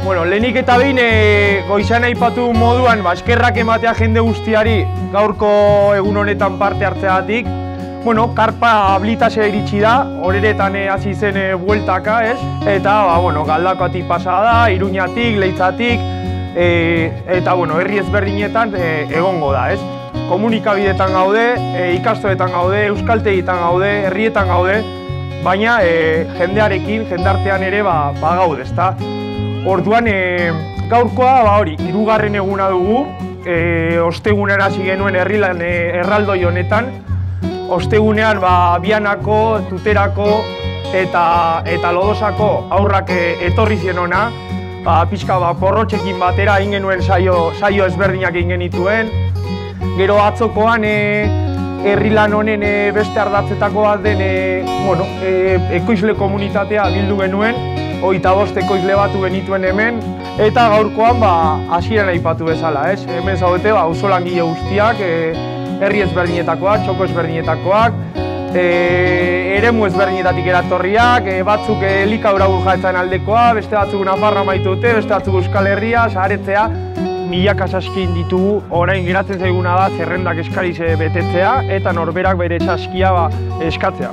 Bueno, lehenik eta behin goizan aipatu moduan eskerrak ematea jende guztiari gaurko egun honetan parte hartzeagatik. Bueno, karpa Blitasera iritsi da, horeretan hasi zen bueltaka, ez? Eta, Galdakaotik pasa da, Iruñatik, Leitzatik, eta, herri ezberdinetan egongo da, ez? Komunikabideetan gaude, ikastoetan gaude, euskaltegietan gaude, herrietan gaude, baina jendearekin, jendartean ere gaude, ezta? Orduan, gaurkoa, hirugarren eguna dugu, ostegunean hasi genuen erraldoi honetan. Ostegunean, Bianako, Tuterako eta Lodosako aurrak etorri zien hona, pixka porrotxekin batera egin genuen saio ezberdinak egin genituen. Gero atzokoan, herri lan honen beste ardatzetako bat den ekoizle komunitatea bildu genuen, 25 ekoizle batu genituen hemen, eta gaurkoan hasieran aipatu bezala, ez? Hemen zaudete auzolangile guztiak, herri ezberdinetakoak, txoko ezberdinetakoak, eremu ezberdinetatik eratorriak, batzuk Elikadura burjaetzaren aldekoa, beste batzuk Nafarroa maite dute, beste batzuk Euskal Herria, saretzea, milaka saskin ditugu, orain geratzen zaiguna da zerrendak eskariz betetzea eta norberak bere saskia eskatzea.